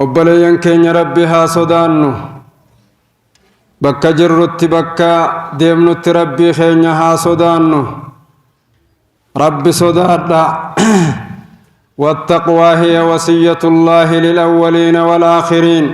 وبلين كين ربها صدانو بكا جرت بكا ديمنت ربي خينها صدانو ربي صدادا والتقوى هي وصية الله للأولين والآخرين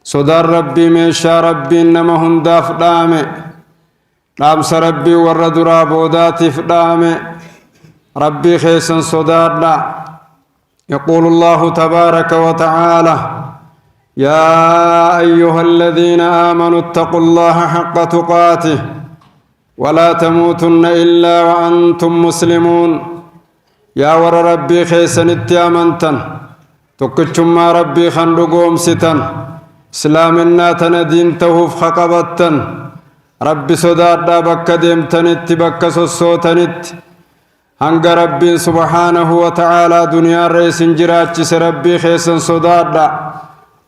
صدار ربي ميشا ربي إنما هنداف دامي رابس ربي ورد رابودات فدامي ربي خيسا صدادا يقول الله تبارك وتعالى يا أيها الذين آمنوا اتقوا الله حق تقاته ولا تموتن إلا وأنتم مسلمون يا ور ربي خيسن اتيامنتن تكتشم ما ربي خندقوم ستن اسلامنا تندين توف خقبتن ربي صداد بك ديمتنت بك سوسوتنت هنگ ربي سبحانه وتعالى دنيا رئيس جراجس ربي خيسن صداد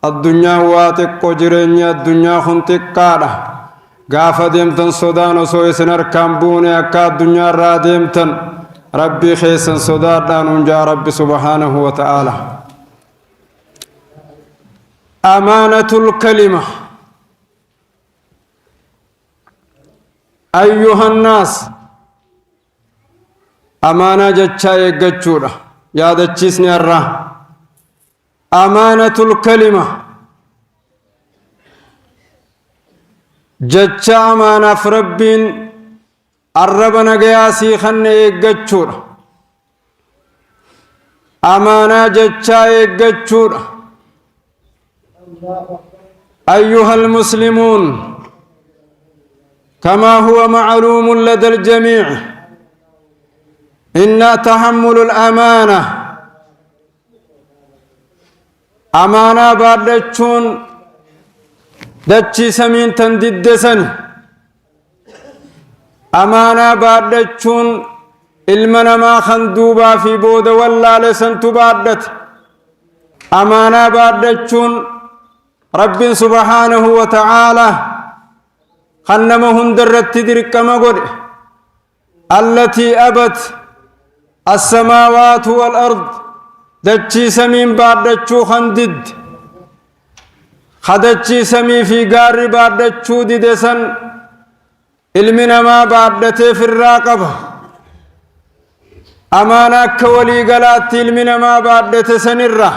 الدنيا واتق جرينيا الدنيا خنتق قادة غافة ديمتن صدان وسويسن اركامبون اكا الدنيا را ديمتن ربي خيسن صداد ننجا ربي سبحانه وتعالى أمانة الكلمة أيها الناس أمانة جتشا يقجورة يا دتشيسني الرا أمانة الكلمة جتشا أمانة فربين الربنا قياسي خن يقجورة أمانة جتشا يقجورة أيها المسلمون كما هو معلوم لدى الجميع إن تحمل الأمانة أمانة باردتشون دتشي سمين تنددسن أمانة باردتشون المنا ما خندوبا في بود ولا لسن تباردت أمانة باردتشون رب سبحانه وتعالى خنمهن درت درك مغد التي أبت السماوات والأرض دتشي سمين باردتشو خندد خدتشي سمي في قار باردتشو ددسن المنا ما باردته في الراقبة أمانة كولي قلات المنا ما باردته سنرة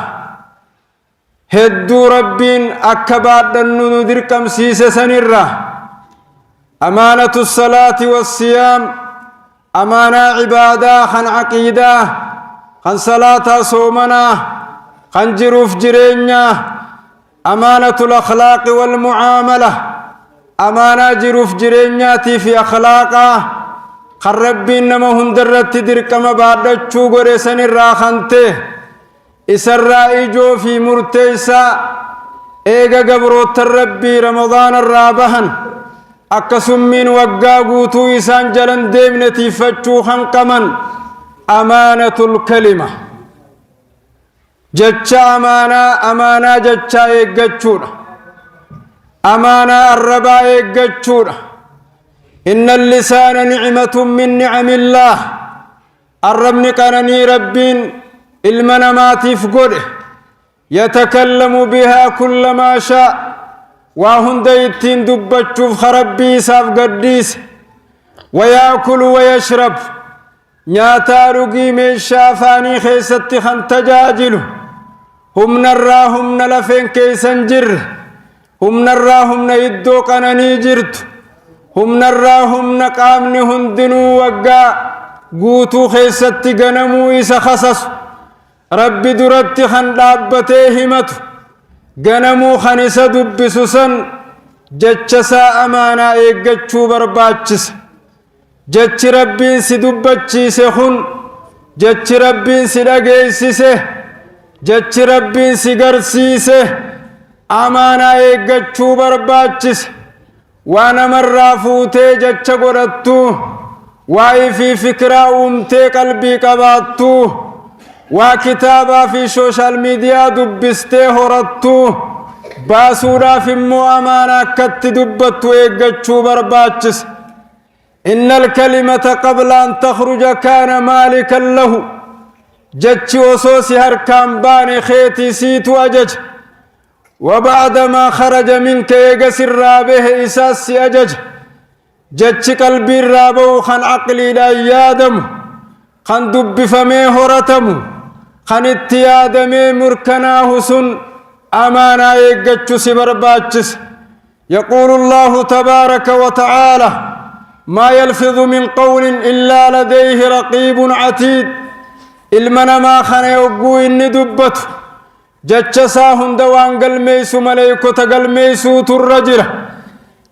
هدو ربين أكباد النونو دركم سيس سنرة أمانة الصلاة والصيام أمانة عبادة خن عقيدة خن صلاة صومنا خن جروف جرينيا أمانة الأخلاق والمعاملة أمانة جروف جرينياتي في أخلاقه خن ربين نما هندرت دركم بعد تشوغر سنرة خنته إسرائيجو في مرتيسا إيغا قبروت الربي رمضان الرابهن أكسمين وقاقوتو إسان جلن ديمنتي فتشو خنقمن أمانة الكلمة جتشا أمانة جتشا إيقاتشورا أمانة الربا إيقاتشورا إن اللسان نعمة من نعم الله الرب قنني ربين المنامات فقره يتكلم بها كل ما شاء وهنديتين دبتشوف خربي ساف قديس ويأكل ويشرب نياتارقي من شافاني خيست خنتجاجله هم نراهم نلفين كيسنجر هم نراهم نيدو قنني جرت هم نراهم نقامني هندنو وقا قوتو خيست قنمو إسا خصص ربي درت خندابته همته غنمو خنسا دبسوسن جچسا امانا ايغچو برباچس جچ ربين سي دبچيسه خن جچ ربين سي دغيسيسه جچ ربين سي غرسيسه امانا ايغچو برباچس وانا مرافوته جچ غرتو واي في فكرة أمتي قلبي قباتو وكتابا في سوشال ميديا دبسته هرتو باسورا في مؤامانا كت دبتو ايقاتشو برباتشس إن الكلمة قبل أن تخرج كان مالكا له جتش وصوصي هركان باني خيتي سيتو أجج وبعدما خرج منك يقسر رابه إساسي أجج جتش قلبي الرابو خان عقلي لا يادم خان دب فمي هرتم خان اتيادمي مركناه سن أمانا يقجش سبرباتش يقول الله تبارك وتعالى ما يلفظ من قول إلا لديه رقيب عتيد المنا ما خان يوقو إني دبت جتشسا هندوان قلميسو مليكو تقلميسو ترجرة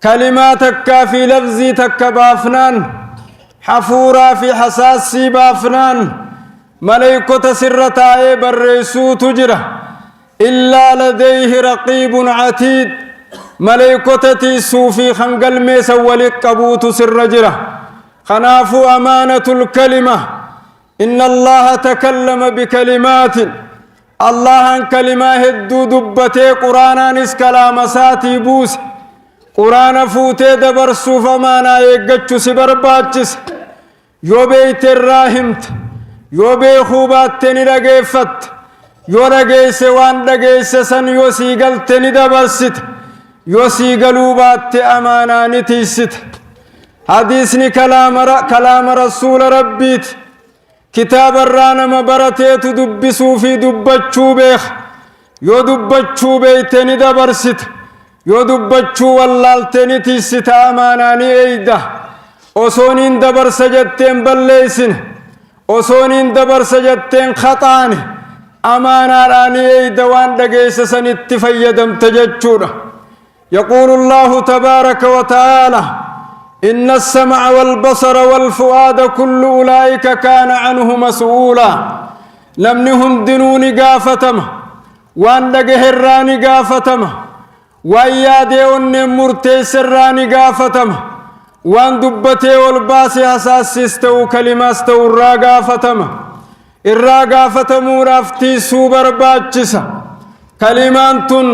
كلماتك في لفظي تك بافنان حفورا في حساسي بافنان مليكو تسرتا بريسو تجرة إلا لديه رقيب عتيد مليكو تتيسو في خنقل ميسا ولقبوت سرجرة خنافو أمانة الكلمة إن الله تكلم بكلمات الله ان كلمة هدو دبتي قرآن نس كلام ساتي بوس قرآن فوتي دبرسو فمانا يقجو سبرباتشس يو بيت الراهمت يو بي خوبات تني رقيفت يو رقيس وان رقيس سن يو سيقل تني دبرست يو سيقلو بات أمانا نتيست حديثني كلام رسول ربيت كتاب الرانا مبرتيت دبسو في دبتشو بيخ يو دبتشو بيتني دبرست يو دبتشو واللالتني تيست آماناني ايدا وصونين دبر سجدتين بليسن وصونين دبر سجدتين خطاني أماناني ايدا وان دقيس سنت فيدم تججونا يقول الله تبارك وتعالى إن السمع والبصر والفؤاد كل أولئك كان عنه مسؤولا لم نهن دنوني قافتم وان دقهراني قافتم وإيادي أن مرتي سراني قافتم وان دبتي والباسي أساسيستو كلمة استو الراقافتم الراقافتم رافتي سوبر باتشسا كلمانتن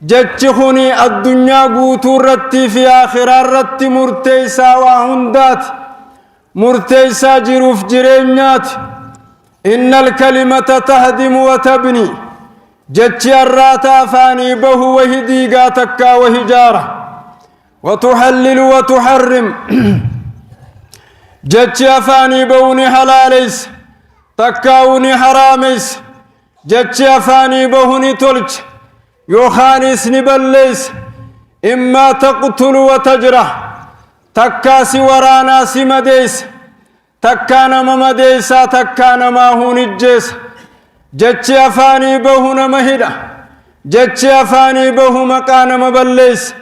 جتشخني الدنيا قوتو رتي في آخر رتي مرتيسا وهندات مرتيسا جروف جرينيات إن الكلمة تهدم وتبني جتشي الراتا فاني به وهديقا تكا وهجارة وتحلل وتحرم جتشي فاني بوني حلاليس تكاوني حراميس جتشي فاني بهني تلج يوخانيس نبليس إما تقتل وتجرح تكاسي ورانا سمديس تكانا ممديسا تكانا ماهون الجيس جتشي أفاني بهنا مهدا جتشي أفاني به مكان مبليس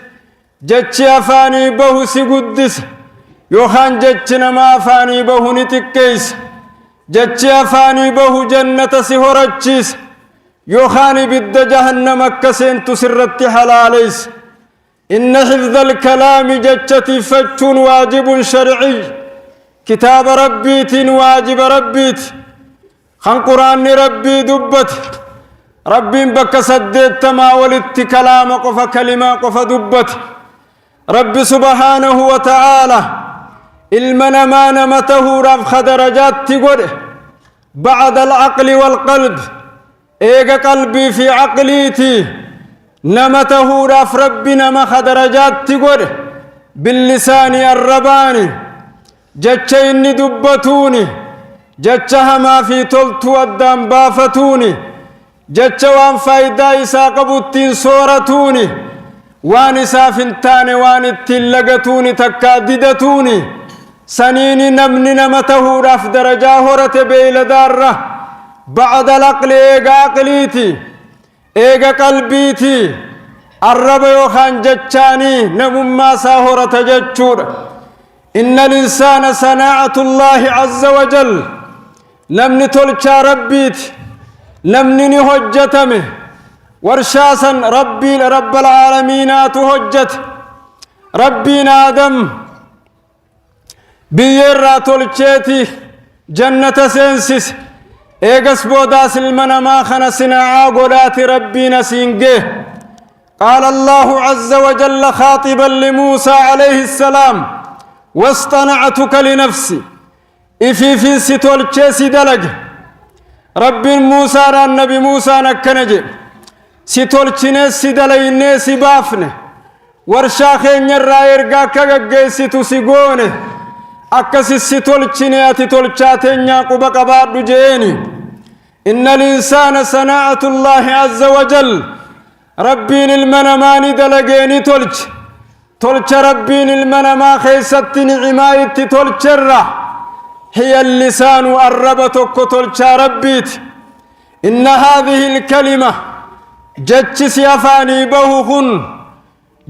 جتشي أفاني به سيقدس يوخان جتشنا ما أفاني به نتكيس جتشي أفاني به جنة سهرتشيس يوخاني بد جهنم كسين تسرت حلاليس إن حفظ الكلام جتشتي فتش واجب شرعي كتاب ربيت واجب ربيت خان قرآن ربي دبت ربي بك سديت ما ولدت كلام قف كلمة قف دبت رب سبحانه وتعالى المن ما نمته رفخ درجات تقوله بعد العقل والقلب ايغا قلبي في عقليتي نمته رف ربنا ما درجات تقوله باللسان الرباني جتشيني دبتوني جتشها ما في تلتو الدم بافتوني جتشوان فايدا إساقبوتين صورتوني وان سافنتاني وان التلقتوني تكاددتوني سنيني نمني نمته رف درجاهرة بيل دارة بعد العقل ايغا عقليتي ايغا قلبيتي الرب يوخان جتشاني نمما ساهرة جتشور إن الإنسان صناعة الله عز وجل لم نتلقى ربيت لم نهجتمه ورشاسا ربي رب العالمين تهجت ربنا آدم بيرا تلقيتي جنة سينسس ايقس بوداس المنما خنسنا عاقلات ربنا سينجيه قال الله عز وجل خاطبا لموسى عليه السلام واصطنعتك لنفسي إفي في ستول تشيسي دلق ربي موسى النبي موسى نكنجي سيتولچنه سيدلينه سيبافنه ورشا خين الرايرغا كغغيسيتو سيغونه أكسي سيتولچنه اتولچاتنيا قبا قبادو جيني إن الإنسان صناعة الله عز وجل ربي المنمان دلقيني تولچ ربي المنما خيست نعمايت تولچرة هي اللسان الربتك تولچ ربيت إن هذه الكلمة جتش سيفاني بهخن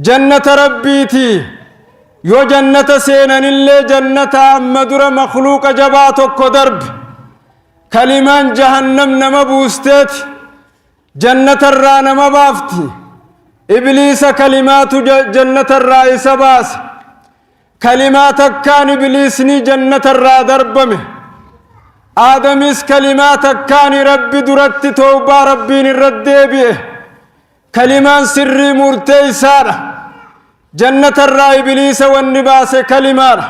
جنة ربيتي يو جنة سينن اللي جنة أمدر مخلوق جباتك درب كلمان جهنم نمبوستيت جنة الرانا مبافتي إبليس كلمات جنة الرائس باس كلماتك كان إبليسني جنة الرا دربمه آدميس كلماتك كان ربي درت توبة ربين الرد بيه كلمان سري مرتي سارة جنة الرا إبليس والنباس كلمان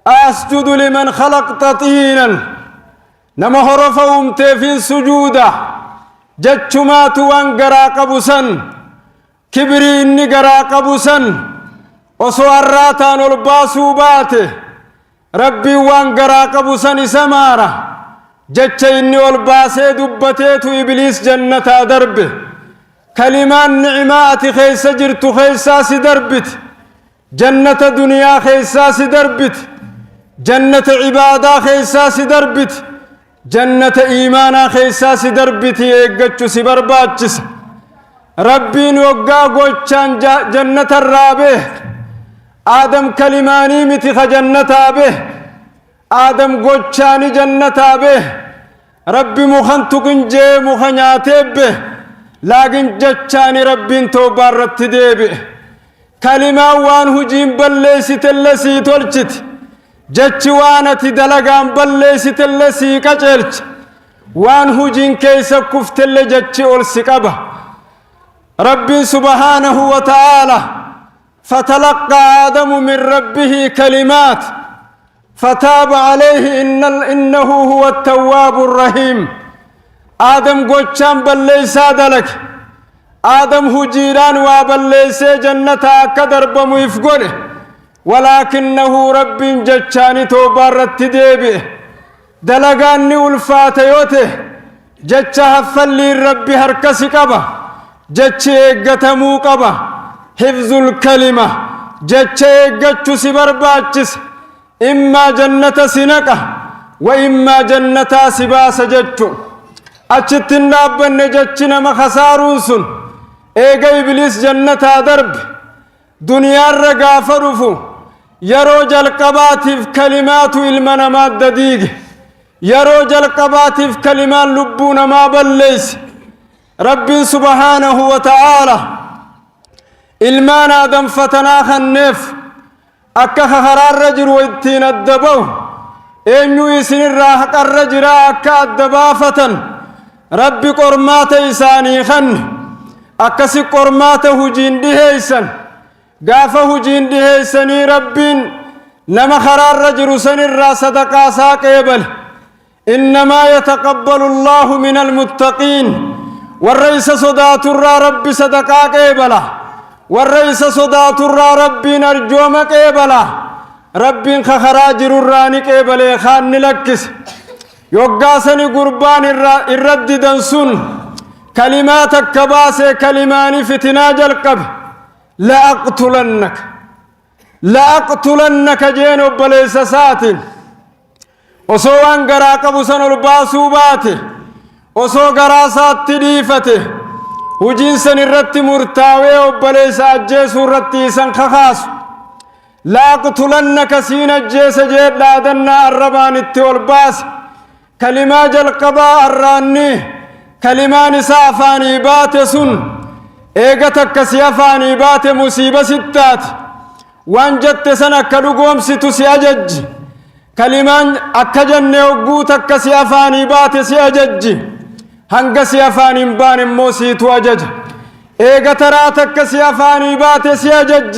أسجد لمن خلقت طينا نما هرفهم تفين سجودا جتشمات وانقرا قبسا كبري إني قرا قبسا وصواراتان الباسو باته ربي وانقرا قبسا سمارة جتش إني والباسي دبتيتو إبليس جنة دربه كلمان نعمات خيس جرت خيساس دربت جنة دنيا خيساس دربت جنة عبادة خيساس دربت جنة إيمانا خيساس دربتي إيقاتشو سبرباتشس ربين وقا قوشان جنة الرابه آدم كلماني متخ جنة به آدم قوشاني جنة به ربي مخنتقن جي مخنياتي به لكن جتشاني ربين توبارت ديبه كلمة وان هجين بلسي تلسي تولشت جتشوانتي دلقان بلسي تلسي كجلش وان هجين كيسا كفتل جتشي أولسكبه ربي سبحانه وتعالى فتلقى آدم من ربه كلمات فتاب عليه إنه هو التواب الرحيم آدم قوشان بلسا دلك آدم هجيران وابلسي جنتا كدر بميفقونه ولكنه رب جتشاني توبارت ديبه دلقاني والفاتيوته جتشها فلي ربي هركسي قبه جتشي ايقتمو قبه حفظ الكلمة جتشي ايقتشو سبرباتشس إما جنة سنقه وإما جنة سباس جتشو أجتن نابن جتشنا مخسارون سن ايقا إبليس جنة درب دنيا الرقافرفو يروج القباتف كلمات المنامات دديق يروج القباتف كلمان لبون ما بليس رب سبحانه وتعالى المان آدم فتناخ النف أكا خرار رجل ويتين الدبو إنو يسن الراحق الرجل أكا الدبافة رب قرمات إساني خن أكا سي قرمات هجين دهيسن قافه هجين دهيسني ربين نما خرار رجل سن الرا صدقا ساقيبل إنما يتقبل الله من المتقين والرئيس صدات الرا رب صدقا قيبلا والرئيس صدات الرا رب نرجوم قيبلا رب خخراجر الراني قيبلا خان لكس يوغاسني قربان الرد دنسون كلماتك كباسي كلماني فتناج القب لأقتلنك جينو بليس ساتن وسوان قراقب سنو الباسو باته وسو قراسات تديفته وجنسن الرت مرتاوي وبليس أجيس الرتي سنخخاس لأقتلنك سين الجيس جيد لادنا الربان التولباس كلمة جلقباء الراني كلمة نسافاني باتسن ايغتك سيافاني بات مصيبة ستات وانجت سنة كدقوم ستسي أجج كلمان أكجن وقوتك سيافاني بات سيأجج هنگ سيافاني مبان موسي توجج ايغتراتك سيافاني بات سيأجج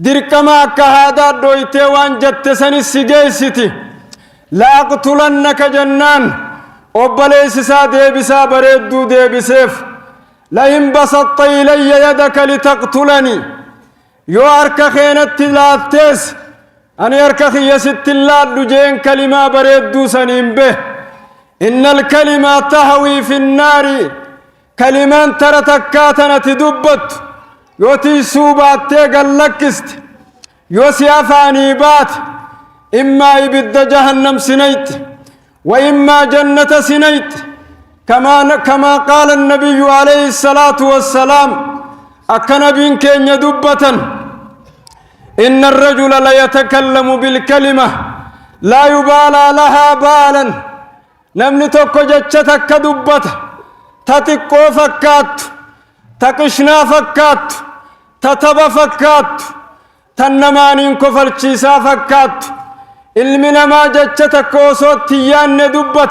دركما كهادا دويته وانجت سنة سيجيستي لأقتلنك جنان أبليس سا ديبسا بريدو ديبسيف لئن بسطت إلي يدك لتقتلني يو أرك خينت لاتيس أن أرك خيست الله دجين كلمة بريدو سنين به إن الكلمة تهوي في النار كلمان ترى تكاتنا تدبت يوتي سوبات تيغل لكست يوسي أفاني بات إما إبد جهنم سنيت وإما جنة سنيت كما قال النبي عليه الصلاة والسلام أكن بين كين يدبة إن الرجل لا يتكلم بالكلمة لا يبالى لها بالا نمني توكو جتشتك دبة تتقو فكات تقشنا فكات تتبا فكات تنمانين كفر چيسا فكات علمنا ما جتشتك وصوت تيان دبة